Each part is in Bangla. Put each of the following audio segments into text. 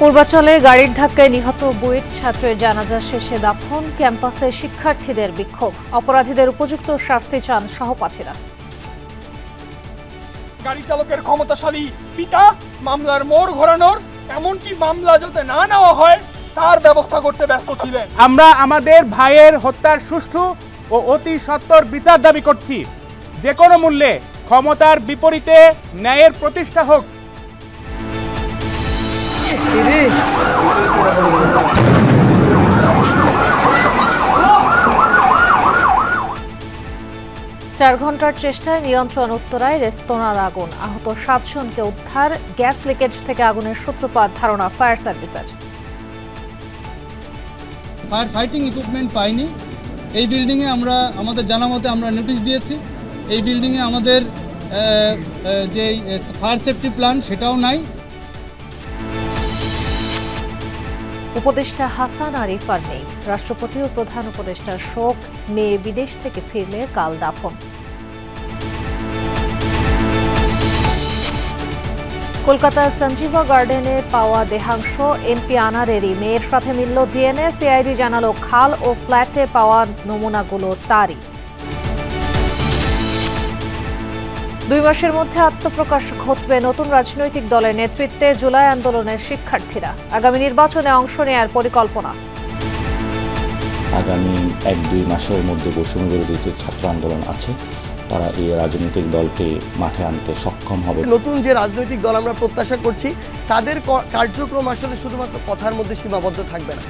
পূর্বাচলে গাড়ির ধাক্কায় নিহত বুয়েট ছাত্রের জানাজা শেষে দাফন, ক্যাম্পাসে শিক্ষার্থীদের বিক্ষোভ, অপরাধীদের উপযুক্ত শাস্তি চান সহপাঠীরা। গাড়ি চালকের ক্ষমতাশালী পিতা মামলার মোড় ঘোরানোর, এমনকি মামলা যাতে না নেওয়া হয় তার ব্যবস্থা করতে ব্যস্ত ছিলেন। আমরা আমাদের ভাইয়ের হত্যার সুষ্ঠু ও অতি সত্বর বিচার দাবি করছি। যে কোনো মূল্যে ক্ষমতার বিপরীতে ন্যায়ের প্রতিষ্ঠা হোক। চার ঘন্টার চেষ্টায় নিয়ন্ত্রণ উত্তরায় রেস্তোরাঁর আগুন, আহত 7 জনকে উদ্ধার। গ্যাস লিকেজ থেকে আগুনের সূত্রপাত ধারণা ফায়ার সার্ভিসের। ফায়ার ফাইটিং ইকুইপমেন্ট পাইনি। এই বিল্ডিংয়ে আমরা আমাদের জানা মতে আমরা নোটিশ দিয়েছি। এই বিল্ডিংয়ে আমাদের যে ফায়ার সেফটি প্ল্যান সেটাও নাই। উপদেষ্টা হাসান আরিফ আর নেই। রাষ্ট্রপতি ও প্রধান উপদেষ্টার শোক, মেয়ে বিদেশ থেকে ফিরলে কাল দাফন। কলকাতার সঞ্জীবা গার্ডেনে পাওয়া দেহাংশ এমপি আনারেরই, মেয়ের সাথে মিলল ডিএনএ। সিআইডি জানালো খাল ও ফ্ল্যাটে পাওয়া নমুনাগুলো তারই। 2 মাসের মধ্যে আত্মপ্রকাশ ঘটবে নতুন রাজনৈতিক দলের নেতৃত্বে। জুলাই আন্দোলনের শিক্ষার্থীরা আগামী নির্বাচনে অংশ নেয়ার পরিকল্পনা। আগামী 1-2 মাসের মধ্যে বৈষম্য বিরোধী যে ছাত্র আন্দোলন আছে তারা এই রাজনৈতিক দলকে মাঠে আনতে সক্ষম হবে। নতুন যে রাজনৈতিক দল আমরা প্রত্যাশা করছি তাদের কার্যক্রম আসলে শুধুমাত্র কথার মধ্যে সীমাবদ্ধ থাকবে না।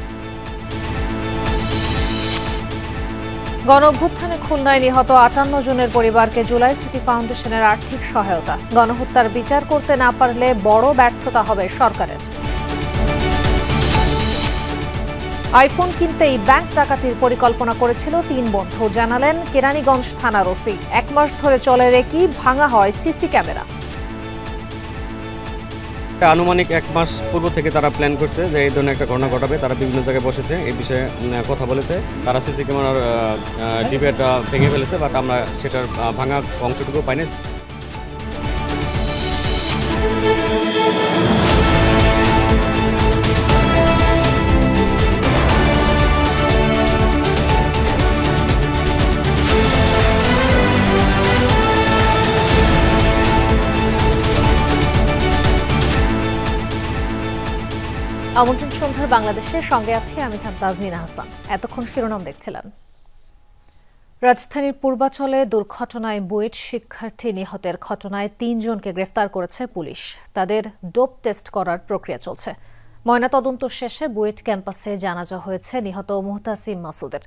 গণঅভ্যুত্থানে খুলনায় নিহত 58 জনের পরিবারকে জুলাই স্মৃতি ফাউন্ডেশনের আর্থিক সহায়তা। গণহত্যার বিচার করতে না পারলে বড় ব্যর্থতা হবে সরকারের। আইফোন কিনতেই ব্যাংক ডাকাতির পরিকল্পনা করেছিল 3 বন্ধু, জানালেন কেরানীগঞ্জ থানার ওসি। 1 মাস ধরে চলে রেখেই ভাঙা হয় সিসি ক্যামেরা। আনুমানিক 1 মাস পূর্ব থেকে তারা প্ল্যান করছে যে এই ধরনের একটা ঘটনা ঘটাবে। তারা বিভিন্ন জায়গায় বসেছে, এই বিষয়ে কথা বলেছে। তারা সিসি ক্যামেরার ডিভাইসটা ভেঙে ফেলেছে, বাট আমরা সেটার ভাঙা অংশটুকু পাইনি। আমন্ত্রণ সন্ধ্যার বাংলাদেশের সঙ্গে আছি আমি তাজনিনা হাসান। এতক্ষণ শিরোনাম দেখছিলেন। রাজধানীর পূর্বাচলে দুর্ঘটনায় বুয়েট শিক্ষার্থী নিহতের ঘটনায় 3 জনকে গ্রেফতার করেছে পুলিশ। তাদের ডোপ টেস্ট করার প্রক্রিয়া চলছে। ময়নাতদন্ত শেষে বুয়েট ক্যাম্পাসে জানাজা হয়েছে নিহত মুহতাসিম মাসুদের।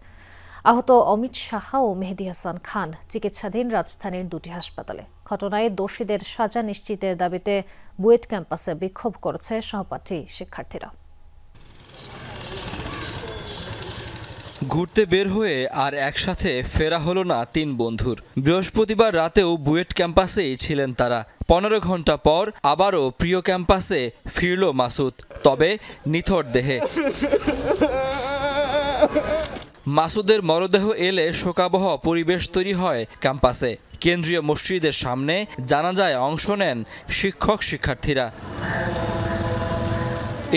আহত অমিত সাহা ও মেহেদী হাসান খান চিকিৎসাধীন রাজধানীর 2টি হাসপাতালে। ঘটনায় দোষীদের সাজা নিশ্চিতের দাবিতে বুয়েট ক্যাম্পাসে বিক্ষোভ করেছে সহপাঠী শিক্ষার্থীরা। ঘুরতে বের হয়ে আর একসাথে ফেরা হলো না 3 বন্ধুর। বৃহস্পতিবার রাতেও বুয়েট ক্যাম্পাসেই ছিলেন তারা। 15 ঘন্টা পর আবারও প্রিয় ক্যাম্পাসে ফিরল মাসুদ, তবে নিথর দেহে। মাসুদের মরদেহ এলে শোকাবহ পরিবেশ তৈরি হয় ক্যাম্পাসে। কেন্দ্রীয় মসজিদের সামনে জানাজায় অংশ নেন শিক্ষক শিক্ষার্থীরা।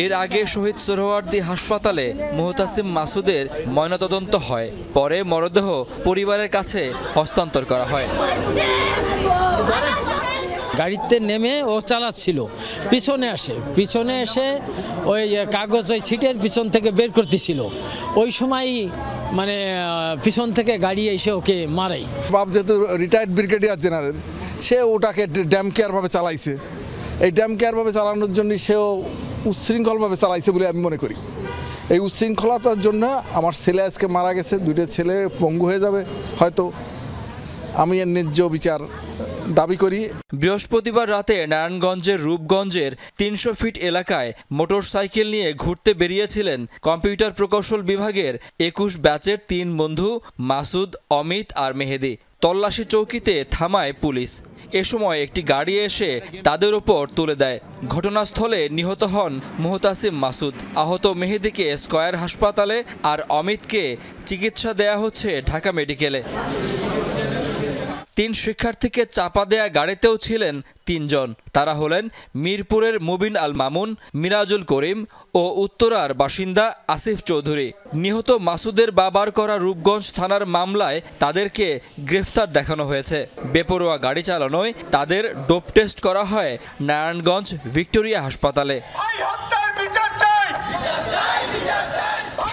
এর আগে শহীদ সোহরাওয়ার্দী হাসপাতালে মুহতাসিম মাসুদের ময়নাতদন্ত হয়। পরে মরদেহ পরিবারের কাছে হস্তান্তর করা হয়। গাড়িতে নেমে ও চালাচ্ছিল, পিছনে এসে ওই কাগজ ওই সিটের পিছন থেকে বের করতেছিল। ওই সময় মানে পিছন থেকে গাড়ি এসে ওকে মারে। বাপ যেহেতু রিটায়ার্ড ব্রিগেডিয়ার জেনারেল, সে ওটাকে ড্যাম কেয়ারভাবে চালাইছে। এই ড্যাম কেয়ারভাবে চালানোর জন্য সেও উচ্ছৃঙ্খলভাবে চালাইছে বলে আমি মনে করি। এই উচ্ছৃঙ্খলতার জন্য আমার ছেলে আজকে মারা গেছে, 2টা ছেলে পঙ্গু হয়ে যাবে হয়তো। আমি এর ন্যায্য বিচার দাবি করি। বৃহস্পতিবার রাতে নারায়ণগঞ্জের রূপগঞ্জের 300 ফিট এলাকায় মোটরসাইকেল নিয়ে ঘুরতে বেরিয়েছিলেন কম্পিউটার প্রকৌশল বিভাগের 21 ব্যাচের 3 বন্ধু মাসুদ, অমিত আর মেহেদী। তল্লাশি চৌকিতে থামায় পুলিশ। এ সময় একটি গাড়ি এসে তাদের উপর তুলে দেয়। ঘটনাস্থলে নিহত হন মুহতাসিম মাসুদ। আহত মেহেদীকে স্কয়ার হাসপাতালে আর অমিতকে চিকিৎসা দেয়া হচ্ছে ঢাকা মেডিকেলে। 3 শিক্ষার্থীকে চাপা দেয়া গাড়িতেও ছিলেন 3 জন। তারা হলেন মিরপুরের মুবিন আল মামুন, মিরাজুল করিম ও উত্তরার বাসিন্দা আসিফ চৌধুরী। নিহত মাসুদের বাবার করা রূপগঞ্জ থানার মামলায় তাদেরকে গ্রেফতার দেখানো হয়েছে। বেপরোয়া গাড়ি চালানোয় তাদের ডোপ টেস্ট করা হয় নারায়ণগঞ্জ ভিক্টোরিয়া হাসপাতালে।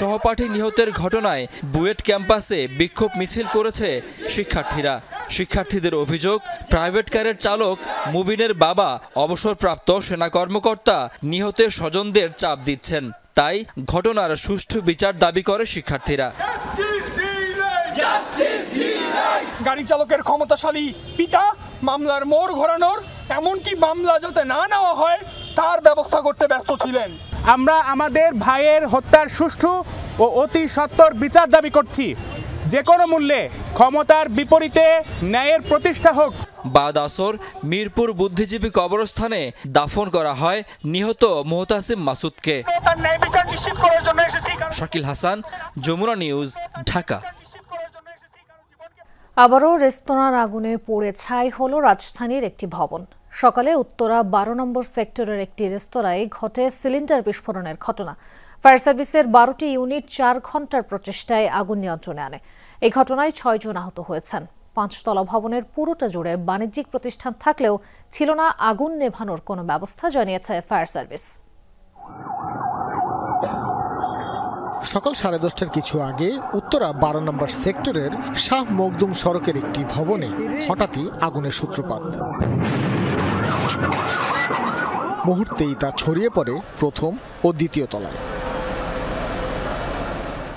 সহপাঠী নিহতের ঘটনায় বুয়েট ক্যাম্পাসে বিক্ষোভ মিছিল করেছে শিক্ষার্থীরা। শিক্ষার্থীদের অভিযোগ, প্রাইভেট কারের চালক মুবিনের বাবা অবসরপ্রাপ্ত সেনা কর্মকর্তা নিহতের স্বজনদের চাপ দিচ্ছেন। তাই ঘটনার সুষ্ঠু বিচার দাবি করে শিক্ষার্থীরা। গাড়ি চালকের ক্ষমতাশালী পিতা মামলার মোড় ঘোরানোর, এমনকি মামলা যাতে না নেওয়া হয় তার ব্যবস্থা করতে ব্যস্ত ছিলেন। আমরা আমাদের ভাইয়ের হত্যার সুষ্ঠু ও অতি সত্বর বিচার দাবি করছি। যে কোনো মূল্যে ক্ষমতার বিপরীতে ন্যায়ের প্রতিষ্ঠা হোক। বাদ আসর মিরপুর বুদ্ধিজীবী কবরস্থানে দাফন করা হয় নিহত মোহতাসিম মাসুদকে। শাকিল হাসান, যমুনা নিউজ, ঢাকা। আবারও রেস্তোরাঁর আগুনে পুড়ে ছাই হলো রাজধানীর একটি ভবন। সকালে উত্তরা 12 নম্বর সেক্টরের একটি রেস্তোরাঁয় ঘটে সিলিন্ডার বিস্ফোরণের ঘটনা। ফায়ার সার্ভিসের 12টি ইউনিট 4 ঘন্টার প্রচেষ্টায় আগুন নিয়ন্ত্রণে আনে। এই ঘটনায় 6 জন আহত হয়েছেন। 5 তলা ভবনের পুরোটা জুড়ে বাণিজ্যিক প্রতিষ্ঠান থাকলেও ছিল না আগুন নেভানোর কোনো ব্যবস্থা, জানিয়েছে ফায়ার সার্ভিস। সকাল 10:30টার কিছু আগে উত্তরা 12 নম্বর সেক্টরের শাহ মখদুম সড়কের একটি ভবনে হঠাৎই আগুনের সূত্রপাত। মুহূর্তেই তা ছড়িয়ে পড়ে প্রথম ও দ্বিতীয় তলায়।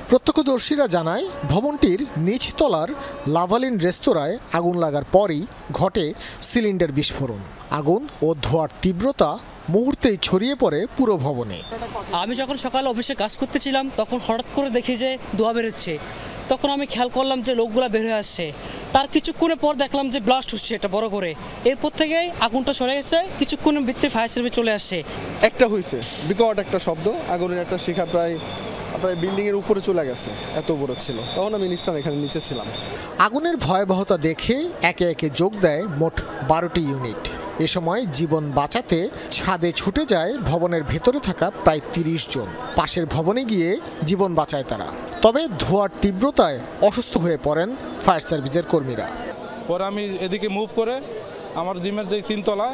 প্রত্যক্ষদর্শীরা জানায়, ভবনটির নিচ তলার লাভালিন রেস্তোরাঁয় আগুন লাগার পরই ঘটে সিলিন্ডার বিস্ফোরণ। আগুন ও ধোঁয়ার তীব্রতা মুহূর্তেই ছড়িয়ে পড়ে পুরো ভবনে। আমি যখন সকালে অফিসে কাজ করতেছিলাম তখন হঠাৎ করে দেখি যে ধোঁয়া বেরোচ্ছে। তখন আমি খেয়াল করলাম যে লোকগুলা বের হয়ে আসছে। তার কিছুক্ষণের পর দেখলাম যে ব্লাস্ট হচ্ছে এটা বড় করে। এরপর থেকেই আগুনটা সরে গেছে। কিছুক্ষণের ভিতরে ফায়ার সার্ভিস চলে আসছে। একটা হয়েছে বিকট একটা শব্দ, আগুনের একটা শিখা প্রায় বিল্ডিং এর উপরে চলে গেছে, এত বড় ছিল। তখন আমি এখানে নিচে ছিলাম। আগুনের ভয়াবহতা দেখে একে একে যোগ দেয় মোট 12টি ইউনিট। এ সময় জীবন বাঁচাতে ছাদে ছুটে যায় ভবনের ভেতরে থাকা প্রায় 30 জন। পাশের ভবনে গিয়ে জীবন বাঁচায় তারা। তবে ধোঁয়ার তীব্রতায় অসুস্থ হয়ে পড়েন ফায়ার সার্ভিসের কর্মীরা। পরে আমি এদিকে মুভ করে আমার জিমের যে 3 তলা,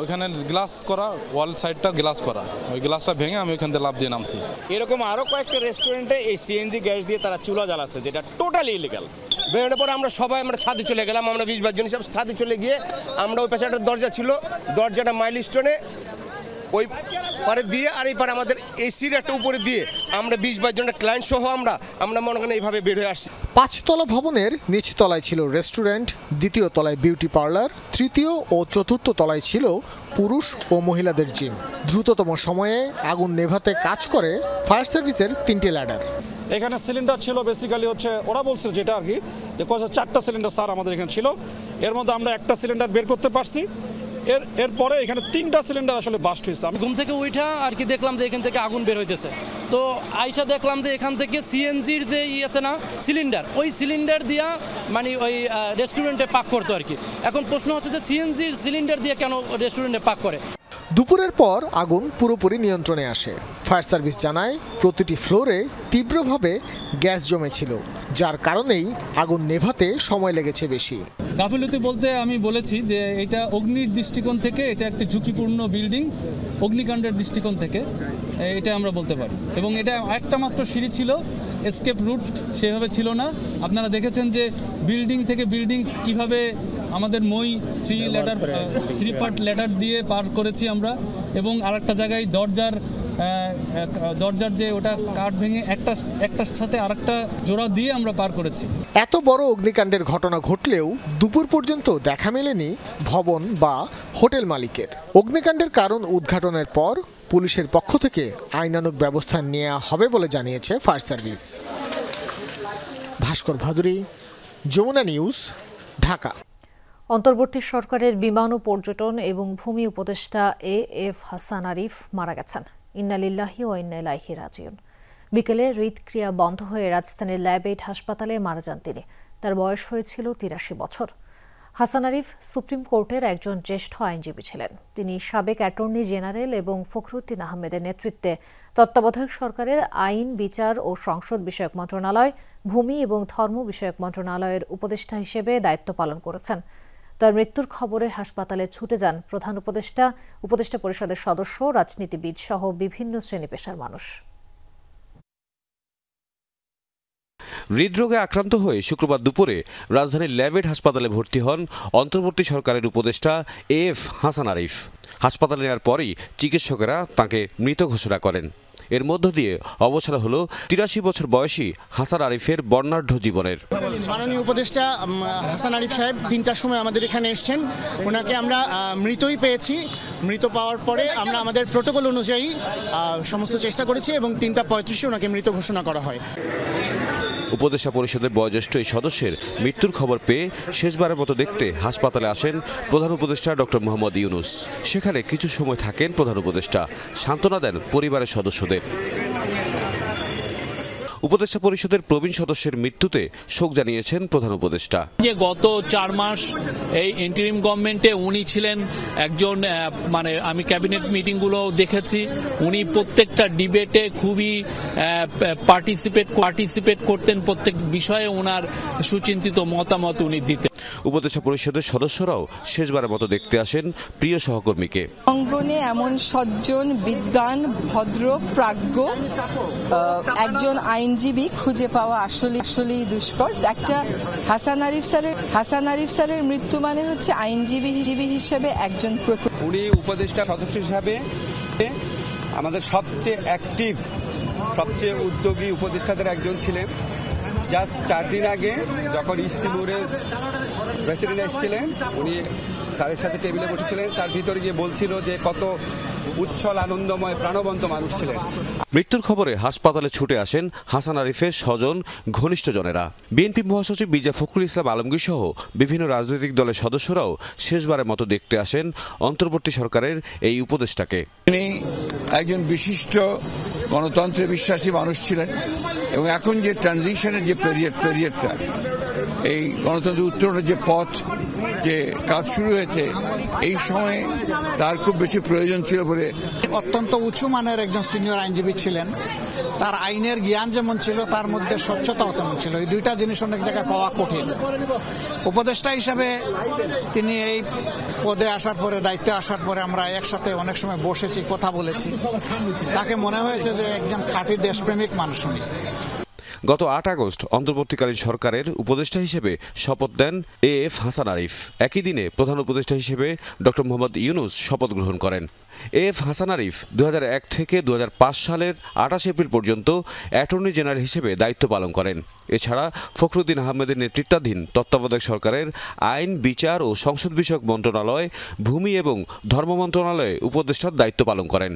ওইখানে গ্লাস করা, ওয়াল সাইডটা গ্লাস করা, ওই গ্লাসটা ভেঙে আমি ওইখান থেকে লাফ দিয়ে নামছি। এরকম আরও কয়েকটা রেস্টুরেন্টে এই সিএনজি গ্যাস দিয়ে তারা চুলা জ্বালাচ্ছে, যেটা টোটালি ইলিগাল। বেরোনোর পরে আমরা ছাদে চলে গেলাম। আমরা 20-22 জন হিসাবে ছাদে চলে গিয়ে আমরা ওই পাশে একটা দরজা ছিল, দরজাটা মাইলস্টোনে ওই পারে দিয়ে আর এই পারে আমাদের এসির একটা উপরে দিয়ে আমরা 20-22 জনের ক্লায়েন্ট সহ আমরা মনে করেন এইভাবে বের হয়ে আসছি। 5 তলা ভবনের নিচ তলায় ছিল রেস্টুরেন্ট, দ্বিতীয় তলায় বিউটি পার্লার, তৃতীয় ও চতুর্থ তলায় ছিল পুরুষ ও মহিলাদের জিম। দ্রুততম সময়ে আগুন নেভাতে কাজ করে ফায়ার সার্ভিসের 3টি ল্যাডার। এখানে সিলিন্ডার ছিল বেসিক্যালি হচ্ছে ওরা বলছে যেটা আর কি, যে 4টা সিলিন্ডার স্যার আমাদের এখানে ছিল। এর মধ্যে আমরা একটা সিলিন্ডার বের করতে পারছি। এরপরে এখানে 3টা সিলিন্ডার আসলে বাস্ট হয়েছে। আমি ঘুম থেকে উঠা আর কি দেখলাম যে এখান থেকে আগুন বের হইতেছে। তো আইসা দেখলাম যে এখান থেকে সিএনজির যে আছে না সিলিন্ডার, ওই সিলিন্ডার দিয়া মানে ওই রেস্টুরেন্টে পাক করতো আর কি। এখন প্রশ্ন হচ্ছে যে সিএনজির সিলিন্ডার দিয়ে কেন রেস্টুরেন্টে পাক করে। দুপুরের পর আগুন পুরোপুরি নিয়ন্ত্রণে আসে। ফায়ার সার্ভিস জানায়, প্রতিটি ফ্লোরে তীব্রভাবে গ্যাস জমেছিল, যার কারণেই আগুন নেভাতে সময় লেগেছে বেশি। গাফিলতি বলতে আমি বলেছি যে এটা অগ্নির দৃষ্টিকোণ থেকে এটা একটি ঝুঁকিপূর্ণ বিল্ডিং, অগ্নিকাণ্ডের দৃষ্টিকোণ থেকে এটা আমরা বলতে পারি। এবং এটা একটা মাত্র সিঁড়ি ছিল, এসকেপ রুট সেভাবে ছিল না। আপনারা দেখেছেন যে বিল্ডিং থেকে বিল্ডিং কিভাবে আমাদের মই 3 পার্ট ল্যাডার দিয়ে পার করেছি আমরা। এবং আরেকটা জায়গায় দরজার যে ওটা কাঠ ভেঙে একটার সাথে আরেকটা জোড়া দিয়ে আমরা পার করেছি। এত বড় অগ্নিকাণ্ডের ঘটনা ঘটলেও দুপুর পর্যন্ত দেখা মেলেনি ভবন বা হোটেল মালিকের। অগ্নিকাণ্ডের কারণ উদ্ঘাটনের পর পুলিশের পক্ষ থেকে আইনানুগ ব্যবস্থা নেওয়া হবে বলে জানিয়েছে ফায়ার সার্ভিস। ভাস্কর ভাদুরী, যমুনা নিউজ, ঢাকা। অন্তর্বর্তী সরকারের বিমান ও পর্যটন এবং ভূমি উপদেষ্টা এএফ হাসান আরিফ মারা গেছেন। ইন্না লিল্লাহি ওয়া ইন্না ইলাইহি রাজিউন। বিকেলে হৃদক্রিয়া বন্ধ হয়ে রাজধানীর ল্যাবএইড হাসপাতালে মারা যান তিনি। তার বয়স হয়েছিল ৮৩ বছর। হাসান আরিফ সুপ্রিম কোর্টের একজন জ্যেষ্ঠ আইনজীবী ছিলেন। তিনি সাবেক অ্যাটর্নি জেনারেল এবং ফখরুদ্দিন আহমেদের নেতৃত্বে তত্ত্বাবধায়ক সরকারের আইন, বিচার ও সংসদ বিষয়ক মন্ত্রণালয়, ভূমি এবং ধর্ম বিষয়ক মন্ত্রণালয়ের উপদেষ্টা হিসেবে দায়িত্ব পালন করেছেন। তার মৃত্যুর খবরে হাসপাতালে ছুটে যান প্রধান উপদেষ্টা, উপদেষ্টা পরিষদের সদস্য, রাজনীতিবিদ সহ বিভিন্ন শ্রেণী পেশার মানুষ। হৃদরোগে আক্রান্ত হয়ে শুক্রবার দুপুরে রাজধানীর ল্যাবেড হাসপাতালে ভর্তি হন অন্তর্বর্তী সরকারের উপদেষ্টা এএফ হাসান আরিফ। হাসপাতালে নেওয়ার পরই চিকিৎসকেরা তাঁকে মৃত ঘোষণা করেন। এর মধ্য দিয়ে অবসর হলো ৮৩ বছর বয়সী হাসান আরিফের বর্ণাঢ্য জীবনের। মাননীয় উপদেষ্টা হাসান আরিফ সাহেব ৩টার সময় আমাদের এখানে এসেছেন। ওনাকে আমরা মৃতই পেয়েছি। মৃত পাওয়ার পরে আমরা আমাদের প্রোটোকল অনুযায়ী সমস্ত চেষ্টা করেছি এবং ৩:৩৫ ওনাকে মৃত ঘোষণা করা হয়। উপদেষ্টা পরিষদের বয়োজ্যেষ্ঠ এই সদস্যের মৃত্যুর খবর পেয়ে শেষবারের মতো দেখতে হাসপাতালে আসেন প্রধান উপদেষ্টা ডক্টর মোহাম্মদ ইউনূস। সেখানে কিছু সময় থাকেন প্রধান উপদেষ্টা, সান্ত্বনা দেন পরিবারের সদস্যদের। উপদেষ্টা পরিষদের প্রবীণ সদস্যের মৃত্যুতে শোক জানিয়েছেন প্রধান উপদেষ্টা। যে গত 4 মাস এই ইন্টারিম গভর্নমেন্টে উনি ছিলেন একজন, মানে আমি ক্যাবিনেট মিটিংগুলো দেখেছি, উনি প্রত্যেকটা ডিবেটে খুবই পার্টিসিপেট করতেন। প্রত্যেক বিষয়ে ওনার সুচিন্তিত মতামত উনি দিতেন। উপদেষ্টা পরিষদের সদস্যরাও শেষবারের মতো দেখতে আসেন প্রিয় সহকর্মীকে। অঙ্গনে এমন সজ্জন, বিদ্বান, ভদ্র, প্রাজ্ঞ একজন আইনজীবী খুঁজে পাওয়া আসলেই দুষ্কর। একটা হাসান আরিফ স্যারের মৃত্যু মানে হচ্ছে আইনজীবী হিসেবে একজন। উনি উপদেষ্টা সদস্য হিসাবে আমাদের সবচেয়ে অ্যাক্টিভ, সবচেয়ে উদ্যোগী উপদেষ্টাদের একজন ছিলেন। জাস্ট 4 দিন আগে যখন ইস্ট তিমুরের প্রেসিডেন্ট এসেছিলেন, উনি স্যারের সাথে টেবিলে বসেছিলেন। স্যার ভিতরে গিয়ে বলছিল যে কত উচ্ছল, আনন্দময়, প্রাণবন্ত মানুষ ছিলেন। মৃত্যুর খবরে হাসপাতালে ছুটে আসেন হাসান আরিফের স্বজন, ঘনিষ্ঠজনেরা। বিএনপি মহাসচিব মির্জা ফখরুল ইসলাম আলমগীর সহ বিভিন্ন রাজনৈতিক দলের সদস্যরাও শেষবারের মতো দেখতে আসেন অন্তর্বর্তী সরকারের এই উপদেষ্টাকে। তিনি একজন বিশিষ্ট গণতন্ত্রে বিশ্বাসী মানুষ ছিলেন এবং এখন যে ট্রানজিশনের যে পিরিয়ডটা, এই গণতন্ত্র উত্তরণের যে পথ, যে কাজ শুরু হয়েছে, এই সময়ে তার খুব বেশি প্রয়োজন ছিল বলে। অত্যন্ত উঁচু মানের একজন সিনিয়র আইনজীবী ছিলেন। তার আইনের জ্ঞান যেমন ছিল, তার মধ্যে স্বচ্ছতাও তেমন ছিল। এই দুইটা জিনিস অনেক জায়গায় পাওয়া কঠিন। উপদেষ্টা হিসাবে তিনি এই পদে আসার পরে, দায়িত্বে আসার পরে আমরা একসাথে অনেক সময় বসেছি, কথা বলেছি। তাকে মনে হয়েছে যে একজন খাঁটি দেশপ্রেমিক মানুষ উনি। গত ৮ আগস্ট অন্তর্বর্তীকালীন সরকারের উপদেষ্টা হিসেবে শপথ দেন এএফ হাসান আরিফ। একই দিনে প্রধান উপদেষ্টা হিসেবে ডক্টর মোহাম্মদ ইউনূস শপথ গ্রহণ করেন। এএফ হাসান আরিফ 2001 থেকে 2005 সালের 28 এপ্রিল পর্যন্ত অ্যাটর্নি জেনারেল হিসেবে দায়িত্ব পালন করেন। এছাড়া ফখরুদ্দিন আহমেদের নেতৃত্বাধীন তত্ত্বাবধায়ক সরকারের আইন, বিচার ও সংসদ বিষয়ক মন্ত্রণালয়, ভূমি এবং ধর্ম মন্ত্রণালয়ে উপদেষ্টার দায়িত্ব পালন করেন।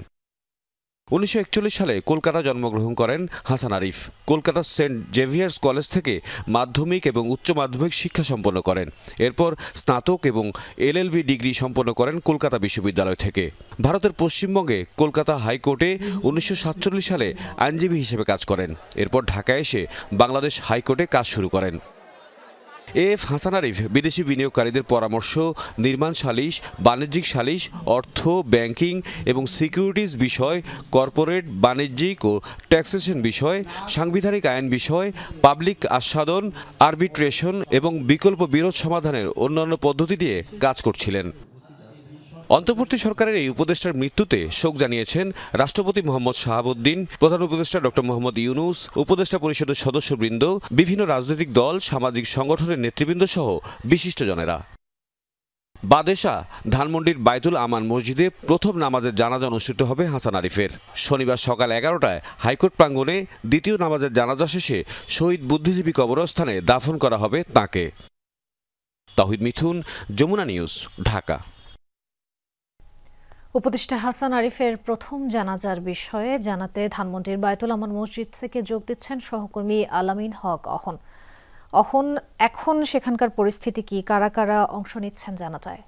1941 সালে কলকাতা জন্মগ্রহণ করেন হাসান আরিফ। কলকাতার সেন্ট জেভিয়ার্স কলেজ থেকে মাধ্যমিক এবং উচ্চ মাধ্যমিক শিক্ষা সম্পন্ন করেন। এরপর স্নাতক এবং এলএলবি ডিগ্রি সম্পন্ন করেন কলকাতা বিশ্ববিদ্যালয় থেকে। ভারতের পশ্চিমবঙ্গে কলকাতা হাইকোর্টে 1947 সালে আইনজীবী হিসেবে কাজ করেন। এরপর ঢাকায় এসে বাংলাদেশ হাইকোর্টে কাজ শুরু করেন। এএফ হাসান আরিফ বিদেশি বিনিয়োগকারীদের পরামর্শ, নির্মাণ সালিশ, বাণিজ্যিক সালিশ, অর্থ, ব্যাংকিং এবং সিকিউরিটিজ বিষয়, কর্পোরেট, বাণিজ্যিক ও ট্যাক্সেশন বিষয়, সাংবিধানিক আইন বিষয়, পাবলিক আস্বাদন, আরবিট্রেশন এবং বিকল্প বিরোধ সমাধানের অন্যান্য পদ্ধতি নিয়ে কাজ করছিলেন। অন্তর্বর্তী সরকারের এই উপদেষ্টার মৃত্যুতে শোক জানিয়েছেন রাষ্ট্রপতি মোহাম্মদ শাহাবুদ্দিন, প্রধান উপদেষ্টা ডক্টর মোহাম্মদ ইউনূস, উপদেষ্টা পরিষদের সদস্যবৃন্দ, বিভিন্ন রাজনৈতিক দল, সামাজিক সংগঠনের নেতৃবৃন্দ সহ বিশিষ্টজনেরা। বাদেশা ধানমন্ডির বায়তুল আমান মসজিদে প্রথম নামাজের জানাজা অনুষ্ঠিত হবে হাসান আরিফের। শনিবার সকাল 11টায় হাইকোর্ট প্রাঙ্গণে দ্বিতীয় নামাজের জানাজা শেষে শহীদ বুদ্ধিজীবী কবরস্থানে দাফন করা হবে তাঁকে। তাহিদ মিথুন, যমুনা নিউজ, ঢাকা। উপদেষ্টা হাসান আরিফের প্রথম জানাজার বিষয়ে জানাতে ধানমন্ডির বায়তুল আমান মসজিদ থেকে যোগ দিচ্ছেন সহকর্মী আলামিন হক অহন। এখন সেখানকার পরিস্থিতি কি, কারা কারা অংশ নিচ্ছেন জানা যায়?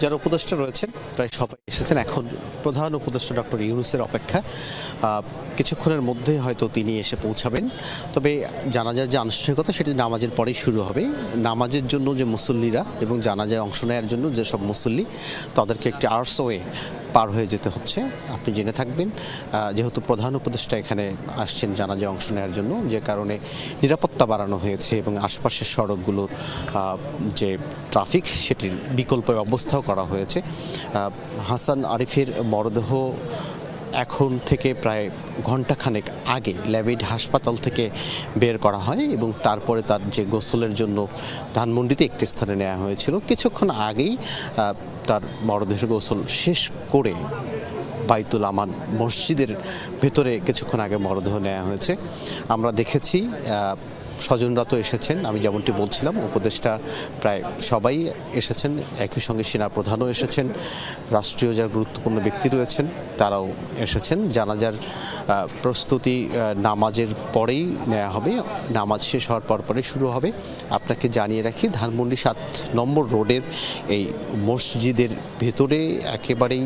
যারা উপদেষ্টা রয়েছেন প্রায় সবাই এসেছেন। এখন প্রধান উপদেষ্টা ডক্টর ইউনূসের অপেক্ষা, কিছুক্ষণের মধ্যে হয়তো তিনি এসে পৌঁছাবেন। তবে জানাজার যে আনুষ্ঠানিকতা সেটি নামাজের পরেই শুরু হবে। নামাজের জন্য যে মুসল্লিরা এবং জানাজায় অংশ নেওয়ার জন্য যেসব মুসল্লি, তাদেরকে একটি আর্টস ওয়ে পার হয়ে যেতে হচ্ছে, আপনি জেনে থাকবেন। যেহেতু প্রধান উপদেষ্টা এখানে আসছেন জানাজায় অংশ নেওয়ার জন্য, যে কারণে নিরাপত্তা বাড়ানো হয়েছে এবং আশপাশের সড়কগুলোর যে ট্রাফিক সেটির বিকল্প ব্যবস্থাও করা হয়েছে। হাসান আরিফের মরদেহ এখন থেকে প্রায় ঘণ্টাখানেক আগে ল্যাবেড হাসপাতাল থেকে বের করা হয় এবং তারপরে তার যে গোসলের জন্য ধানমন্ডিতে একটি স্থানে নেওয়া হয়েছিল। কিছুক্ষণ আগেই তার মরদেহের গোসল শেষ করে বাইতুল আমান মসজিদের ভেতরে কিছুক্ষণ আগে মরদেহ নেওয়া হয়েছে। আমরা দেখেছি স্বজনরা তো এসেছেন, আমি যেমনটি বলছিলাম উপদেষ্টা প্রায় সবাই এসেছেন, একই সঙ্গে সেনা প্রধানও এসেছেন, রাষ্ট্রীয় যারা গুরুত্বপূর্ণ ব্যক্তি রয়েছেন তারাও এসেছেন। জানাজার প্রস্তুতি নামাজের পরেই নেওয়া হবে, নামাজ শেষ হওয়ার পরপরই শুরু হবে। আপনাকে জানিয়ে রাখি, ধানমন্ডি 7 নম্বর রোডের এই মসজিদের ভেতরে একেবারেই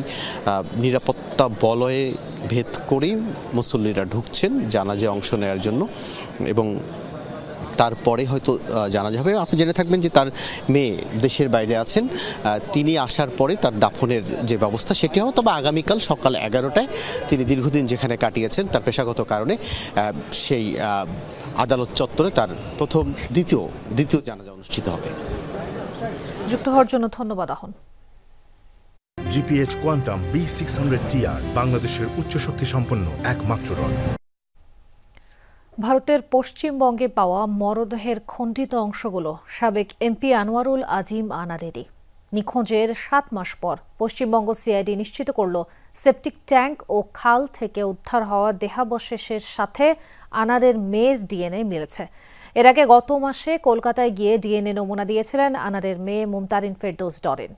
নিরাপত্তা বলয়ে ভেদ করেই মুসল্লিরা ঢুকছেন জানাজায় অংশ নেওয়ার জন্য এবং তারপরে হয়তো জানা যাবে। আপনি জেনে থাকবেন যে তার মেয়ে দেশের বাইরে আছেন, তিনি আসার পরে তার দাফনের যে ব্যবস্থা সেটি হবে। তবে আগামীকাল সকাল 11টায় তিনি দীর্ঘদিন যেখানে কাটিয়েছেন তার পেশাগত কারণে সেই আদালত চত্বরে তার দ্বিতীয় জানাজা অনুষ্ঠিত হবে। যুক্ত হওয়ার জন্য ধন্যবাদ আহন। জিপিএইচ কোয়ান্টাম B600TR বাংলাদেশের উচ্চ শক্তি সম্পন্ন একমাত্র রড। ভারতের পশ্চিমবঙ্গে পাওয়া মরদেহের খণ্ডিত অংশগুলো সাবেক এমপি আনোয়ারুল আজিম আনারেরই। নিখোঁজের 7 মাস পর পশ্চিমবঙ্গ সিআইডি নিশ্চিত করল সেপটিক ট্যাঙ্ক ও খাল থেকে উদ্ধার হওয়া দেহাবশেষের সাথে আনারের মেয়ের ডিএনএ মিলেছে। এর আগে গত মাসে কলকাতায় গিয়ে ডিএনএ নমুনা দিয়েছিলেন আনারের মেয়ে মুমতারিন ফেরদৌস ডরিন।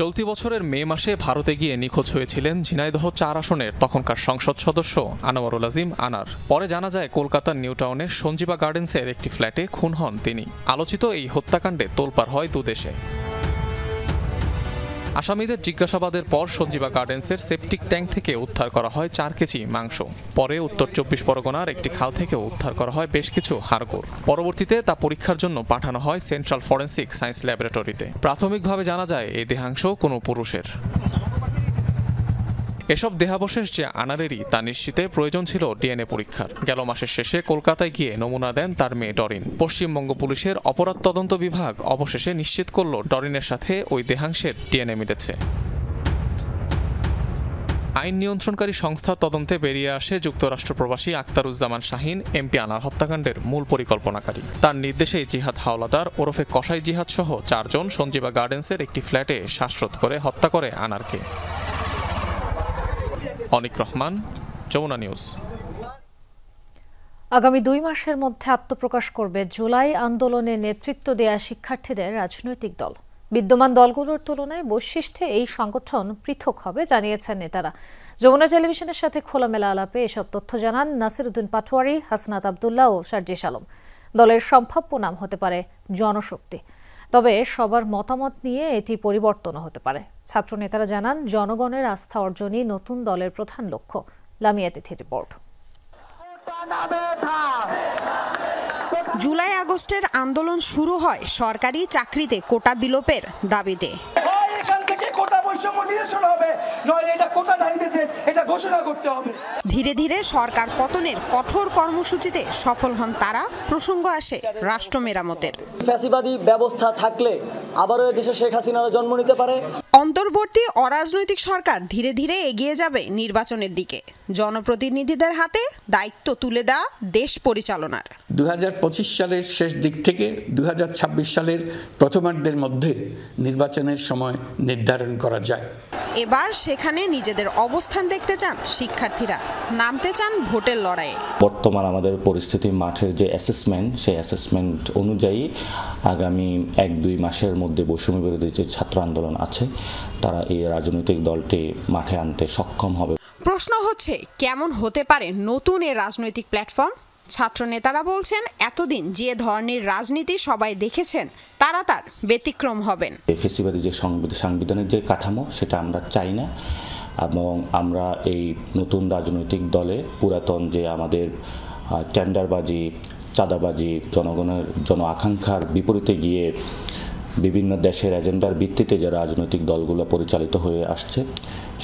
চলতি বছরের মে মাসে ভারতে গিয়ে নিখোঁজ হয়েছিলেন ঝিনাইদহ 4 আসনের তখনকার সংসদ সদস্য আনোয়ারুল আজিম আনার। পরে জানা যায় কলকাতার নিউ টাউনের সঞ্জীবা গার্ডেন্সের একটি ফ্ল্যাটে খুন হন তিনি। আলোচিত এই হত্যাকাণ্ডে তোলপাড় হয় দুদেশে। আসামিদের জিজ্ঞাসাবাদের পর সঞ্জীবা গার্ডেন্সের সেপটিক ট্যাঙ্ক থেকে উদ্ধার করা হয় 4 কেজি মাংস। পরে উত্তর 24 পরগনার একটি খাল থেকেও উদ্ধার করা হয় বেশ কিছু হাড়গোড়। পরবর্তীতে তা পরীক্ষার জন্য পাঠানো হয় সেন্ট্রাল ফরেন্সিক সায়েন্স ল্যাবরেটরিতে। প্রাথমিকভাবে জানা যায় এই দেহাংশ কোনো পুরুষের। এসব দেহাবশেষ যে আনারেরই তা নিশ্চিতে প্রয়োজন ছিল ডিএনএ পরীক্ষার। গেল মাসের শেষে কলকাতায় গিয়ে নমুনা দেন তার মেয়ে ডরিন। পশ্চিমবঙ্গ পুলিশের অপরাধ তদন্ত বিভাগ অবশেষে নিশ্চিত করল ডরিনের সাথে ওই দেহাংশের ডিএনএ মিলেছে। আইন নিয়ন্ত্রণকারী সংস্থা তদন্তে বেরিয়ে আসে যুক্তরাষ্ট্র প্রবাসী আখতারুজ্জামান শাহিন এমপি আনার হত্যাকাণ্ডের মূল পরিকল্পনাকারী। তার নির্দেশে জিহাদ হাওলাদার ওরফে কসাই জিহাদ সহ 4 জন সঞ্জীবা গার্ডেন্সের একটি ফ্ল্যাটে শ্বাসরোধ করে হত্যা করে আনারকে। অনিক রহমান, যমুনা নিউজ। আগামী 2 মাসের মধ্যে আত্মপ্রকাশ করবে জুলাই আন্দোলনে নেতৃত্ব দেয়া শিক্ষার্থীদের রাজনৈতিক দল। বিদ্যমান দলগুলোর তুলনায় বৈশিষ্ট্যে এই সংগঠন পৃথক হবে জানিয়েছেন নেতারা। যমুনা টেলিভিশনের সাথে খোলামেলা আলাপে এসব তথ্য জানান নাসিরউদ্দিন পাটোয়ারি, হাসনাত আবদুল্লাহ ও সার্জিস আলম। দলের সম্ভাব্য নাম হতে পারে জনশক্তি, তবে সবার মতামত নিয়ে এটি পরিবর্তনও হতে পারে। ছাত্র নেতারা জানান জনগণের আস্থা অর্জনই নতুন দলের প্রধান লক্ষ্য। লামিয়া তিথির রিপোর্ট। জুলাই আগস্টের আন্দোলন শুরু হয় সরকারি চাকরিতে কোটা বিলোপের দাবিতে। ধীরে ধীরে সরকার পতনের কঠোর কর্মসূচিতে সফল হন তারা। প্রসঙ্গ আসে রাষ্ট্র মেরামতের। ফ্যাসিবাদী ব্যবস্থা থাকলে আবারও দেশে শেখ হাসিনার জন্ম নিতে পারে। অন্তর্বর্তী অরাজনৈতিক সরকার ধীরে ধীরে এগিয়ে যাবে নির্বাচনের দিকে। জনপ্রতিনিধিদের হাতে দায়িত্ব তুলে দেওয়া দেশ পরিচালনার। 2025 সালের শেষ দিক থেকে 2026 সালের প্রথমার্ধের মধ্যে নির্বাচনের সময় নির্ধারণ করা যায়। এবার সেখানে নিজেদের অবস্থান দেখতে চান শিক্ষার্থীরা, নামতে চান ভোটের লড়াইয়ে। বর্তমান আমাদের পরিস্থিতি, মাঠের যে অ্যাসেসমেন্ট, সেই অ্যাসেসমেন্ট অনুযায়ী আগামী 1-2 মাসের মধ্যে বৈষম্য বিরোধী যে ছাত্র আন্দোলন আছে তারা এই রাজনৈতিক দলটি মাঠে আনতে সক্ষম হবে। প্রশ্ন হচ্ছে কেমন হতে পারে নতুন এই রাজনৈতিক প্ল্যাটফর্ম? ছাত্র নেতারা বলছেন এতদিন যে ধরনের রাজনীতি সবাই দেখেছেন তারা তার ব্যতিক্রম হবেন। ফেসিবাদী যে সাংবিধানিক যে কাঠামো সেটা আমরা চাই না, এবং আমরা এই নতুন রাজনৈতিক দলে পুরাতন যে আমাদের টেন্ডারবাজি, চাঁদাবাজি, জনগণের জন আকাঙ্ক্ষার বিপরীতে গিয়ে বিভিন্ন দেশের এজেন্ডার ভিত্তিতে যে রাজনৈতিক দলগুলো পরিচালিত হয়ে আসছে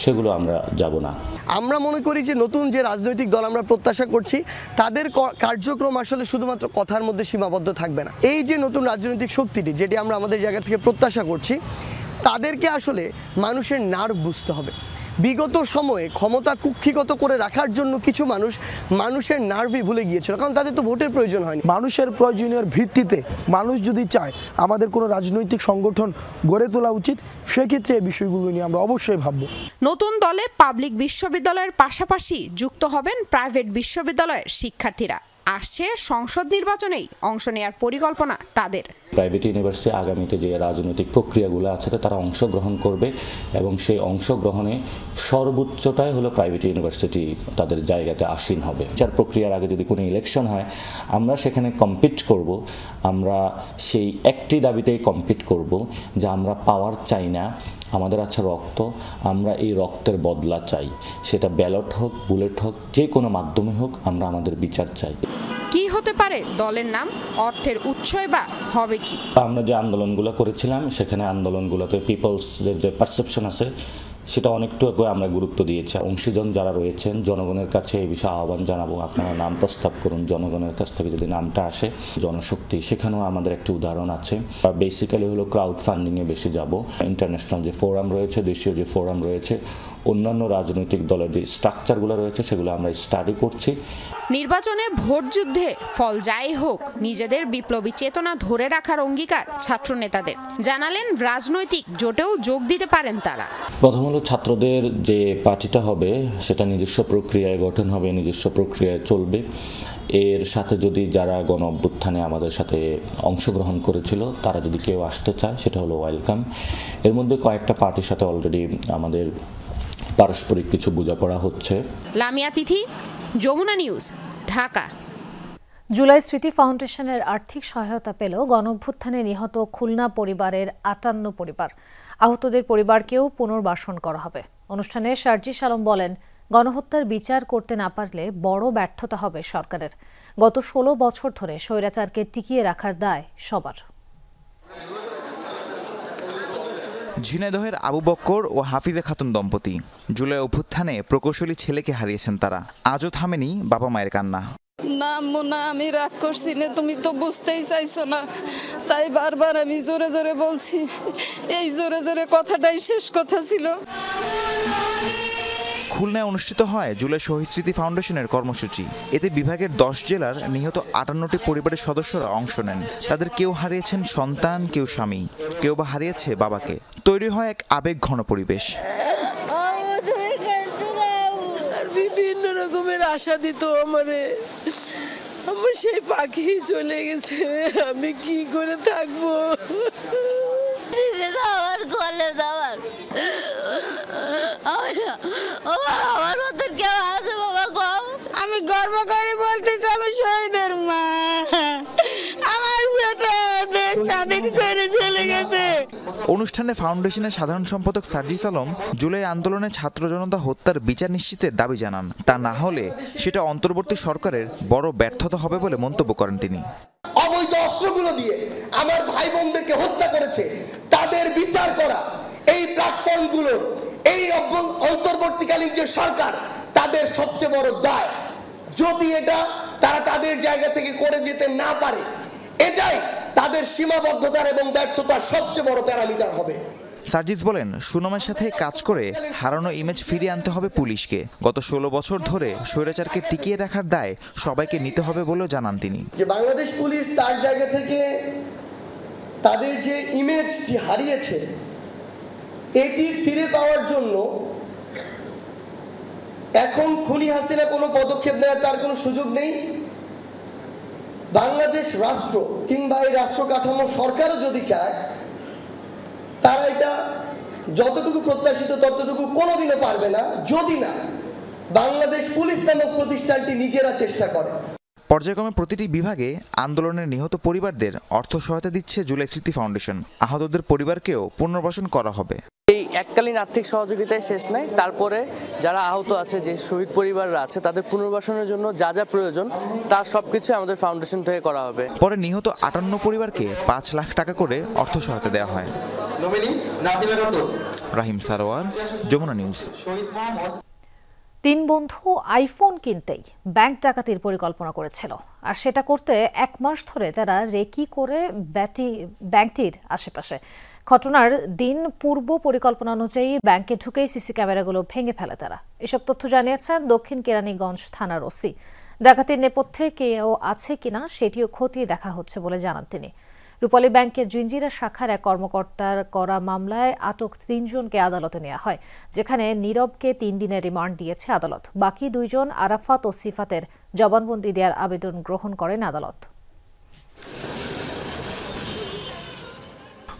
সেগুলো আমরা যাব না। আমরা মনে করি যে নতুন যে রাজনৈতিক দল আমরা প্রত্যাশা করছি তাদের কার্যক্রম আসলে শুধুমাত্র কথার মধ্যে সীমাবদ্ধ থাকবে না। এই যে নতুন রাজনৈতিক শক্তিটি যেটি আমরা আমাদের জায়গা থেকে প্রত্যাশা করছি তাদেরকে আসলে মানুষের নার্ভ বুঝতে হবে। বিগত সময়ে ক্ষমতা কুক্ষিগত করে রাখার জন্য কিছু মানুষের নার্ভই ভুলে গিয়েছিল, কারণ তাদের তো ভোটের প্রয়োজন হয়নি। মানুষের প্রয়োজনীয় ভিত্তিতে মানুষ যদি চায় আমাদের কোনো রাজনৈতিক সংগঠন গড়ে তোলা উচিত, সেক্ষেত্রে এই বিষয়গুলো নিয়ে আমরা অবশ্যই ভাবব। নতুন দলে পাবলিক বিশ্ববিদ্যালয়ের পাশাপাশি যুক্ত হবেন প্রাইভেট বিশ্ববিদ্যালয়ের শিক্ষার্থীরা। আসছে সংসদ নির্বাচনেই অংশ নেওয়ার পরিকল্পনা তাদের। প্রাইভেট ইউনিভার্সিটি আগামীতে যে রাজনৈতিক প্রক্রিয়াগুলো আছে তারা অংশগ্রহণ করবে, এবং সেই অংশগ্রহণে সর্বোচ্চটাই হলো প্রাইভেট ইউনিভার্সিটি তাদের জায়গাতে আসীন হবে। বিচার প্রক্রিয়ার আগে যদি কোনো ইলেকশন হয় আমরা সেখানে কম্পিট করব, আমরা সেই একটি দাবিতেই কম্পিট করব যে আমরা পাওয়ার চাই না, আমাদের আছে রক্ত, আমরা এই রক্তের বদলা চাই। সেটা ব্যালট হোক, বুলেট হোক, যে কোনো মাধ্যমে হোক, আমরা আমাদের বিচার চাই। কি হতে পারে দলের নাম, অর্থের উৎসই বা হবে কি? আমরা যে আন্দোলনগুলো করেছিলাম সেখানে আন্দোলনগুলোতে পিপলসদের যে পারসেপশন আছে সেটা অনেকটুকু আমরা গুরুত্ব দিয়েছি। অংশীজন যারা রয়েছেন জনগণের কাছে এই বিষয়ে আহ্বান জানাবো, আপনারা নাম প্রস্তাব করুন। জনগণের কাছ থেকে যদি নামটা আসে, জনশক্তি, সেখানেও আমাদের একটি উদাহরণ আছে। বেসিক্যালি হলো ক্রাউড ফান্ডিংয়ে বেশি যাব। ইন্টারন্যাশনাল যে ফোরাম রয়েছে, দেশীয় যে ফোরাম রয়েছে, অন্যান্য রাজনৈতিক দলের যে স্ট্রাকচারগুলো রয়েছে সেগুলো আমরা স্টাডি করছি। নির্বাচনে ভোট যুদ্ধে ফল যাই হোক নিজেদের বিপ্লবী চেতনা ধরে রাখার অঙ্গীকার ছাত্র নেতাদের। জানালেন রাজনৈতিক জোটেও যোগ দিতে পারেন তারা। প্রথম হলো ছাত্রদের যে পার্টিটা হবে সেটা নিজস্ব প্রক্রিয়ায় গঠন হবে, নিজস্ব প্রক্রিয়ায় চলবে। এর সাথে যদি যারা গণ অভ্যুত্থানে আমাদের সাথে অংশগ্রহণ করেছিল তারা যদি কেউ আসতে চায় সেটা হলো ওয়েলকাম। এর মধ্যে কয়েকটা পার্টির সাথে অলরেডি আমাদের পারস্পরিক কিছু বোঝাপড়া হচ্ছে। লামিয়া তিথি, যমুনা নিউজ, ঢাকা। জুলাই স্মৃতি ফাউন্ডেশনের আর্থিক সহায়তা পেল গণঅভ্যুত্থানে নিহত খুলনা পরিবারের 58 পরিবার। আহতদের পরিবারকেও পুনর্বাসন করা হবে। অনুষ্ঠানে শারজিস আলম বলেন, গণহত্যার বিচার করতে না পারলে বড় ব্যর্থতা হবে সরকারের। গত 16 বছর ধরে স্বৈরাচারকে টিকিয়ে রাখার দায় সবার। ঝিনাইদহের আবু বক্কর ও হাফিজা খাতুন দম্পতি জুলাই অভ্যুত্থানে প্রকৌশলী ছেলেকে হারিয়েছেন তারা। আজও থামেনি বাবা মায়ের কান্না। না মোনা, আমি রাগ করছি না, তুমি তো বুঝতেই চাইছো না, তাই বারবার আমি জোরে জোরে বলছি। এই জোরে জোরে কথাটাই শেষ কথা ছিল। খুলনায় অনুষ্ঠিত হয় জুলাই শহীদ স্মৃতি ফাউন্ডেশনের কর্মসূচি। এতে বিভাগের 10 জেলার নিহত 58টি পরিবারের সদস্যরা অংশ নেন। তাদের কেউ হারিয়েছেন সন্তান, কেউ স্বামী, কেউ বা হারিয়েছে বাবাকে। তৈরি হয় এক আবেগ ঘন পরিবেশ। বিভিন্ন রকমের আশা দিত আমারে, আমার সেই পাখি চলে গেছে, আমি কি করে থাকবো? আমি গর্ব করে বলতেছি আমি শহীদের মা, আমার বেটা দেশ স্বাধীন করে চলে গেছে। অনুষ্ঠানে ফাউন্ডেশনের সাধারণ সম্পাদক শারজিস আলম জুলাই আন্দোলনে ছাত্র জনতা হত্যার বিচার নিশ্চিতের দাবি জানান। তা না হলে সেটা অন্তর্বর্তী সরকারের বড় ব্যর্থতা হবে বলে মন্তব্য করেন তিনি। অবৈধ অস্ত্রগুলো দিয়ে আমার ভাই বোনদেরকে হত্যা করেছে, তাদের বিচার করা এই প্ল্যাটফর্মগুলোর, এই অন্তর্বর্তীকালীন যে সরকার, তাদের সবচেয়ে বড় দায়। যদি এটা তারা তাদের জায়গা থেকে করে যেতে না পারে, এটাই তাদের সীমাবদ্ধতার এবং ব্যর্থতার সবচেয়ে বড় প্যারামিটার হবে। শারজিস বলেন, সুনামের সাথে কাজ করে হারানো ইমেজ ফিরিয়ে আনতে হবে পুলিশকে। গত 16 বছর ধরে স্বৈরাচারকে টিকিয়ে রাখার দায় সবাইকে নিতে হবে বলেও জানান তিনি। যে বাংলাদেশ পুলিশ তার জায়গা থেকে তাদের যে ইমেজটি হারিয়েছে এটি ফিরে পাওয়ার জন্য এখন খুনি হাসিনা কোনো পদক্ষেপ নেওয়ার তার কোনো সুযোগ নেই। বাংলাদেশ রাষ্ট্র কিংবা এই রাষ্ট্র কাঠামো সরকারও যদি চায়, তারা এটা যতটুকু প্রত্যাশিত ততটুকু কোনোদিনও পারবে না, যদি না বাংলাদেশ পুলিশ নামক প্রতিষ্ঠানটি নিজেরা চেষ্টা করে। পর্যায়ক্রমে প্রতিটি বিভাগে আন্দোলনের নিহত পরিবারদের অর্থ সহায়তা দিচ্ছে জুলাই স্মৃতি ফাউন্ডেশন। আহতদের পরিবারকেও পুনর্বাসন করা হবে। এই এককালীন আর্থিক সহযোগিতায় শেষ নাই, তারপরে যারা আহত আছে, যে শহীদ পরিবাররা আছে, তাদের পুনর্বাসনের জন্য যা যা প্রয়োজন তার সবকিছু আমাদের ফাউন্ডেশন থেকে করা হবে। পরে নিহত 58 পরিবারকে 5 লাখ টাকা করে অর্থ সহায়তা দেওয়া হয়। রাহিম সারোয়ার, যমুনা নিউজ। 3 বন্ধু আইফোন কিনতেই ব্যাংক ডাকাতির পরিকল্পনা করেছিল, আর সেটা করতে 1 মাস ধরে তারা রেকি করে ব্যাংকটির আশেপাশে। ঘটনার দিন পূর্ব পরিকল্পনা অনুযায়ী ব্যাংকে ঢুকেই সিসি ক্যামেরাগুলো ভেঙে ফেলে তারা। এসব তথ্য জানিয়েছেন দক্ষিণ কেরানীগঞ্জ থানার ওসি। ডাকাতির নেপথ্যে কেউ আছে কিনা সেটিও খতিয়ে দেখা হচ্ছে বলে জানান তিনি। রূপালী ব্যাংকের জিঞ্জিরা শাখার এক কর্মকর্তার করা মামলায় আটক 3 জনকে আদালতে নেওয়া হয়, যেখানে নীরবকে 3 দিনের রিমান্ড দিয়েছে আদালত। বাকি 2 জন আরাফাত ও সিফাতের জবানবন্দি দেওয়ার আবেদন গ্রহণ করেন আদালত।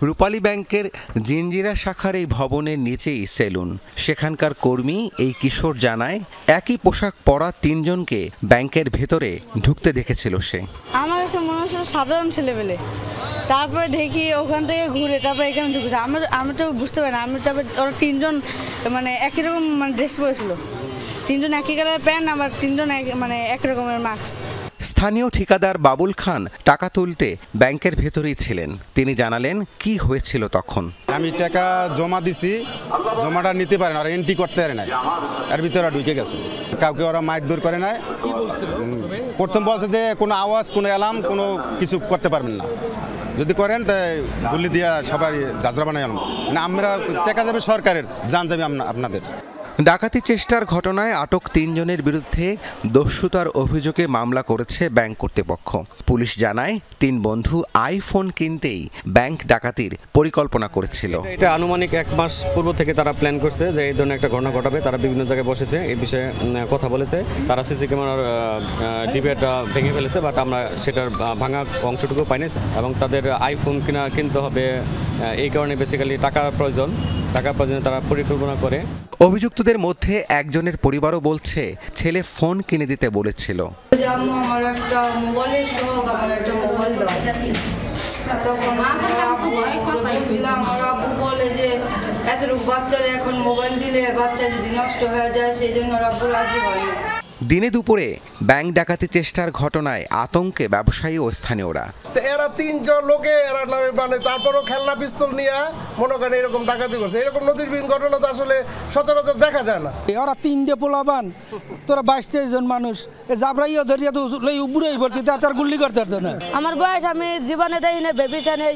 রূপালী ব্যাংকের জিঞ্জিরা শাখার এই ভবনের নিচেই সেলুন। সেখানকার কর্মী এই কিশোর জানায়, একই পোশাক পরা 3 জনকে ব্যাংকের ভেতরে ঢুকতে দেখেছিল সে। আমার কাছে মনে হচ্ছিল সাধারণ ছেলেবেলে, তারপরে দেখি ওখান থেকে ঘুরে তারপরে এখানে ঢুকেছে। আমি তো বুঝতে পারি না, আমি তারপরে ওরা 3 জন মানে একই রকম ড্রেস পরেছিল, 3 জন একই কালার প্যান্ট, আবার 3 জন মানে একই রকমের মাস্ক। স্থানীয় ঠিকাদার বাবুল খান টাকা তুলতে ব্যাংকের ভেতরেই ছিলেন। তিনি জানালেন কি হয়েছিল তখন। আমি টাকা জমা দিছি, জমাটা নিতে পারে না, আর এন্ট্রি করতে পারে নাই, এর ভিতরে ঢুকে গেছে। কাউকে ওরা মারধর করে নাই। প্রথম বলছে যে কোনো আওয়াজ, কোনো অ্যালার্ম, কোনো কিছু করতে পারবেন না, যদি করেন তাই গুলি দিয়া সবাই যাজরা বানাই আনব। মানে আমরা টাকা যাবে সরকারের, জান যাবে আপনাদের। ডাকাতি চেষ্টার ঘটনায় আটক 3 জনের বিরুদ্ধে দস্যুতার অভিযোগে মামলা করেছে ব্যাংক কর্তৃপক্ষ। পুলিশ জানায় 3 বন্ধু আইফোন কিনতেই ব্যাংক ডাকাতির পরিকল্পনা করেছিল। এটা আনুমানিক 1 মাস পূর্ব থেকে তারা প্ল্যান করছে যে এই ধরনের একটা ঘটনা ঘটাবে। তারা বিভিন্ন জায়গায় বসেছে, এই বিষয়ে কথা বলেছে। তারা সিসি ক্যামেরার ডিবেটা ভেঙে ফেলেছে, বাট আমরা সেটার ভাঙা অংশটুকু পাইনি। এবং তাদের আইফোন কিনতে হবে, এই কারণে বেসিক্যালি টাকার প্রয়োজনে তারা পরিকল্পনা করে। অভিযুক্তদের মধ্যে একজনের পরিবারও বলছে ছেলে ফোন কিনে দিতে বলেছিল। আমার একটা মোবাইলের শখ, আমার একটা মোবাইল দাও। তখন আমার আব্বু বলে যে এতটুকু বাচ্চারা এখন মোবাইল দিলে বাচ্চা যদি নষ্ট হয়ে যায়, সেই জন্য আব্বু রাজি হয়। দিনে দুপুরে ব্যাংক ডাকাতি চেষ্টার ঘটনায় আতঙ্কে ব্যবসায়ী ও স্থানীয়রা। এরা 3 জন লোকে মানে তারপরও খেলনা পিস্তল নিয়ে মনে করেন এরকম ডাকাতি করছে। এরকম নজিরবিহীন ঘটনা তো আসলে সচরাচর দেখা যায় না। ওরা 3টে পোলাবান, তোরা 22-23 জন মানুষ, জাবরাইও ধরিয়া তো লই বুড়াই ভর্তি, তার গুলি করতে পারতো না। আমার বয়স আমি জীবনে দেই না, ভেবেছেন এই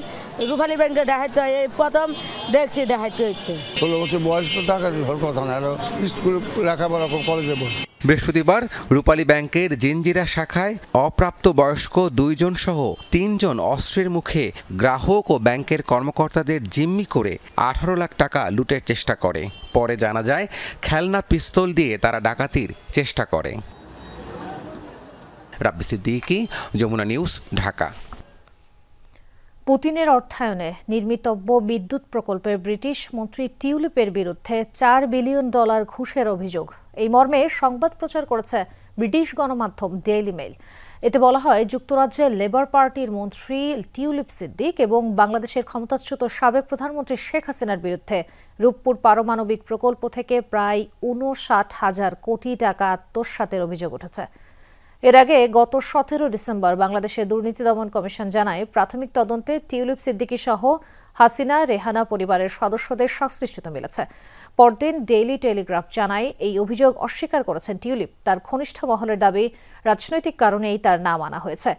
রূপালী ব্যাংকে দেখাইতে হয়, এই প্রথম দেখছি দেখাইতে হইতে। 16 বছর বয়স তো ডাকাতি হওয়ার কথা না, স্কুল লেখাপড়া কলেজে। বৃহস্পতিবার রূপালী ব্যাংকের জিঞ্জিরা শাখায় অপ্রাপ্ত বয়স্ক 2 জন সহ 3 জন অস্ত্রের মুখে গ্রাহক ও ব্যাংকের কর্মকর্তাদের জিম্মি করে 18 লাখ টাকা লুটের চেষ্টা করে। পরে জানা যায় খেলনা পিস্তল দিয়ে তারা ডাকাতির চেষ্টা করে। রাব্বি সিদ্দিকী, যমুনা নিউজ, ঢাকা। পুতিনের অর্থায়নে নির্মিতব্য বিদ্যুৎ প্রকল্পের ব্রিটিশ মন্ত্রী টিউলিপের বিরুদ্ধে $4 বিলিয়ন ঘুষের অভিযোগ, এই মর্মে সংবাদ প্রচার করেছে ব্রিটিশ গণমাধ্যম ডেইলি মেইল। এতে বলা হয়, যুক্তরাজ্যের লেবার পার্টির মন্ত্রী টিউলিপ সিদ্দিক এবং বাংলাদেশের ক্ষমতাচ্যুত সাবেক প্রধানমন্ত্রী শেখ হাসিনার বিরুদ্ধে রূপপুর পারমাণবিক প্রকল্প থেকে প্রায় 59,000 কোটি টাকা আত্মসাতের অভিযোগ উঠেছে। এর আগে গত 17 ডিসেম্বর বাংলাদেশের দুর্নীতি দমন কমিশন জানায়, প্রাথমিক তদন্তে টিউলিপ সিদ্দিকী সহ হাসিনা রেহানা পরিবারের সদস্যদের সংশ্লিষ্টতা মিলেছে। পরদিন ডেইলি টেলিগ্রাফ জানায়, এই অভিযোগ অস্বীকার করেছেন টিউলিপ। তার ঘনিষ্ঠ মহলের দাবি, রাজনৈতিক কারণেই তার নাম আনা হয়েছে।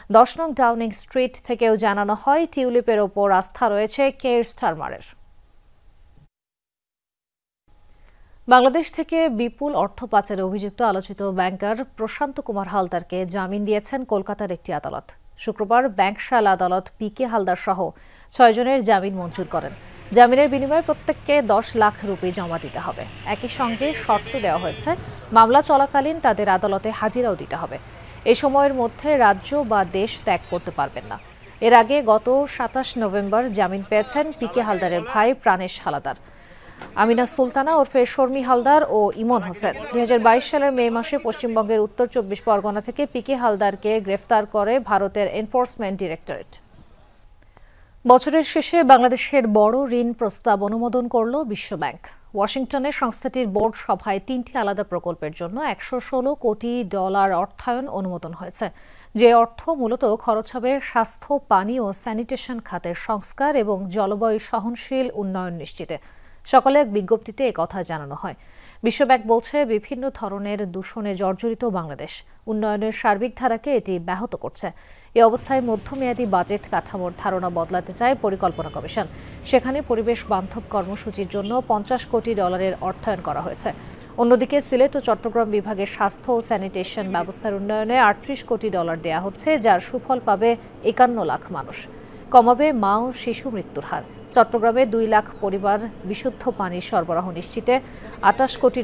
10 নং ডাউনিং স্ট্রিট থেকেও জানানো হয়, টিউলিপের ওপর আস্থা রয়েছে কেয়ার স্টারমারের। বাংলাদেশ থেকে বিপুল অর্থ পাচারে অভিযুক্ত আলোচিত ব্যাংকার প্রশান্ত কুমার হালদারকে জামিন দিয়েছেন কলকাতার একটি আদালত। শুক্রবার ব্যাংকশাল আদালত পিকে হালদার সহ 6 জনের জামিন মঞ্জুর করেন। জামিনের বিনিময়ে প্রত্যেককে 10 লাখ রুপি জমা দিতে হবে। একই সঙ্গে শর্ত দেওয়া হয়েছে, মামলা চলাকালীন তাদের আদালতে হাজিরাও দিতে হবে। এই সময়ের মধ্যে রাজ্য বা দেশ ত্যাগ করতে পারবেন না। এর আগে গত 27 নভেম্বর জামিন পেয়েছেন পিকে হালদারের ভাই প্রাণেশ হালদার। আমিনা সুলতানা ওরফে শর্মি হালদার ও ইমন হোসেন। 2022 সালের মে মাসে পশ্চিমবঙ্গের উত্তর 24 পরগনা থেকে পিকে হালদারকে গ্রেফতার করে ভারতের এনফোর্সমেন্ট ডিরেক্টরেট। বছরের শেষে বাংলাদেশের বড় ঋণ প্রস্তাব অনুমোদন করল বিশ্বব্যাংক। ওয়াশিংটনে সংস্থাটির বোর্ড সভায় 3টি আলাদা প্রকল্পের জন্য $116 কোটি অর্থায়ন অনুমোদন হয়েছে, যে অর্থ মূলত খরচ হবে স্বাস্থ্য, পানি ও স্যানিটেশন খাতের সংস্কার এবং জলবায়ু সহনশীল উন্নয়ন নিশ্চিতে। সকালে এক বিজ্ঞপ্তিতে একথা জানানো হয়। বিশ্বব্যাংক বলছে, বিভিন্ন ধরনের দূষণে জর্জরিত বাংলাদেশ উন্নয়নের সার্বিক ধারাকে এটি ব্যাহত করছে। এ অবস্থায় মধ্যমেয়াদী বাজেট কাঠামোর ধারণা বদলাতে চায় পরিকল্পনা কমিশন। সেখানে পরিবেশ বান্ধব কর্মসূচির জন্য $50 কোটি অর্থায়ন করা হয়েছে। অন্যদিকে সিলেট ও চট্টগ্রাম বিভাগের স্বাস্থ্য ও স্যানিটেশন ব্যবস্থার উন্নয়নে $38 কোটি দেওয়া হচ্ছে, যার সুফল পাবে 51 লাখ মানুষ। কমাবে মা ও শিশু মৃত্যুর হার। চট্টগ্রামে 2 লাখ পরিবার বিশুদ্ধ পানির সরবরাহ নিশ্চিতে $28 কোটি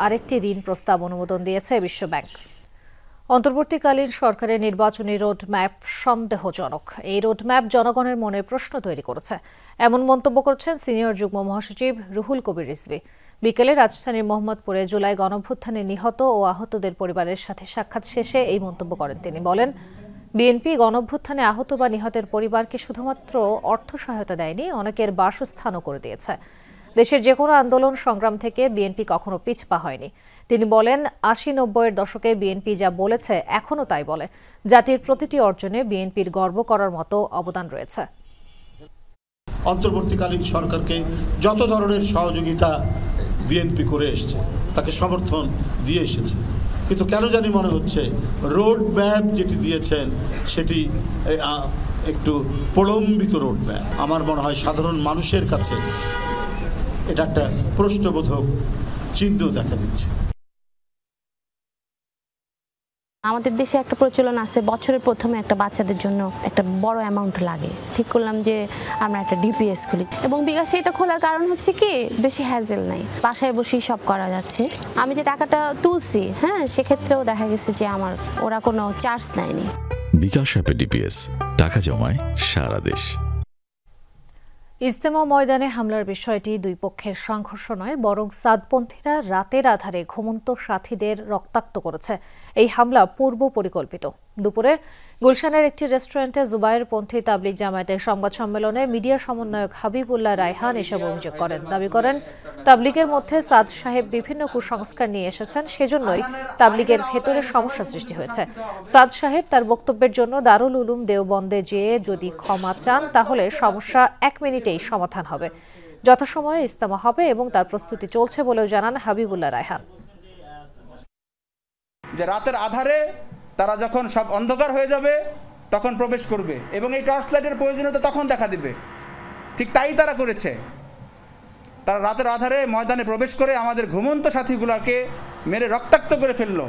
আরেকটি ঋণ প্রস্তাব অনুমোদন দিয়েছে বিশ্বব্যাংক। অন্তর্বর্তীকালীন সরকারের নির্বাচনী রোডম্যাপ সন্দেহজনক। এই রোডম্যাপ জনগণের মনে প্রশ্ন তৈরি করেছে, এমন মন্তব্য করছেন সিনিয়র যুগ্ম মহাসচিব রুহুল কবির রিজভী। বিকেলে রাজধানীর মোহাম্মদপুরে জুলাই গণঅভ্যুত্থানে নিহত ও আহতদের পরিবারের সাথে সাক্ষাৎ শেষে এই মন্তব্য করেন তিনি। বলেন, বিএনপি গণঅভ্যুত্থানে আহত বা নিহতের পরিবারকে শুধুমাত্র অর্থ সহায়তা দেয়নি, অনেকের বাসস্থানও করে দিয়েছে। দেশের যে কোনো আন্দোলন সংগ্রাম থেকে বিএনপি কখনো পিছপা হয়নি। তিনি বলেন, 80-90-এর দশকে বিএনপি যা বলেছে এখনও তাই বলে। জাতির প্রতিটি অর্জনে বিএনপির গর্ব করার মতো অবদান রয়েছে। অন্তর্বর্তীকালীন সরকারকে যত ধরনের সহযোগিতা বিএনপি করে এসেছে, তাকে সমর্থন দিয়ে এসেছে, কিন্তু কেন জানি মনে হচ্ছে রোড ম্যাপ যেটি দিয়েছেন সেটি একটু প্রলম্বিত রোড ম্যাপ। আমার মনে হয় সাধারণ মানুষের কাছে এটা একটা প্রশ্নবোধক চিহ্ন দেখা দিচ্ছে। আমাদের দেশে একটা প্রচলন আছে, বছরের প্রথমে একটা বাচ্চাদের জন্য একটা বড় অ্যামাউন্ট লাগে। ঠিক করলাম যে আমরা একটা ডিপিএস খুলি, এবং বিকাশে এটা খোলার কারণ হচ্ছে কি, বেশি হ্যাজেল নাই, বাসায় বসেই সব করা যাচ্ছে। আমি যে টাকাটা তুলছি, সেক্ষেত্রেও দেখা গেছে যে আমার ওরা কোনো চার্জ নেয়নি। বিকাশ অ্যাপে ডিপিএস, টাকা জমায় সারা দেশ। ইজতেমা ময়দানে হামলার বিষয়টি দুই পক্ষের সংঘর্ষ নয়, বরং সাদপন্থীরা রাতের আধারে ঘুমন্ত সাথীদের রক্তাক্ত করেছে। এই হামলা পূর্ব পরিকল্পিত। দুপুরে গুলশানের একটি রেস্টুরেন্টে জুবায়েরপন্থী তাবলিগ জামায়াতের সংবাদ সম্মেলনে মিডিয়া সমন্বয়ক হাবিবুল্লাহ রায়হান এসব অভিযোগ করেন। দাবি করেন, তাবলিগের মধ্যে সাদ সাহেব বিভিন্ন কুসংস্কার নিয়ে এসেছেন, সেজন্যই তাবলিগের ভেতরে সমস্যা সৃষ্টি হয়েছে। সাদ সাহেব তার বক্তব্যের জন্য দারুল উলুম দেওবন্দে যেয়ে যদি ক্ষমা চান, তাহলে সমস্যা 1 মিনিটেই সমাধান হবে। যথাসময়ে ইজতেমা হবে এবং তার প্রস্তুতি চলছে বলেও জানান হাবিবুল্লাহ রায়হান। যে রাতের আধারে তারা যখন সব অন্ধকার হয়ে যাবে তখন প্রবেশ করবে, এবং এই টর্চ লাইটের প্রয়োজনীয়তা তখন দেখা দিবে। ঠিক তাই তারা করেছে। তারা রাতের আধারে ময়দানে প্রবেশ করে আমাদের ঘুমন্ত সাথীগুলোকে মেরে রক্তাক্ত করে ফেলল।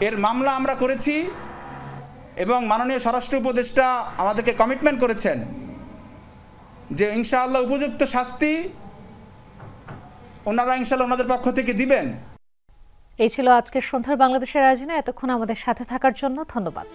এর মামলা আমরা করেছি, এবং মাননীয় স্বরাষ্ট্র উপদেষ্টা আমাদেরকে কমিটমেন্ট করেছেন যে ইনশাআল্লাহ উপযুক্ত শাস্তি ওনারা ইনশাআল্লাহ ওনাদের পক্ষ থেকে দিবেন। এই ছিল আজকের সন্ধ্যার বাংলাদেশের আয়োজনে। এতক্ষণ আমাদের সাথে থাকার জন্য ধন্যবাদ।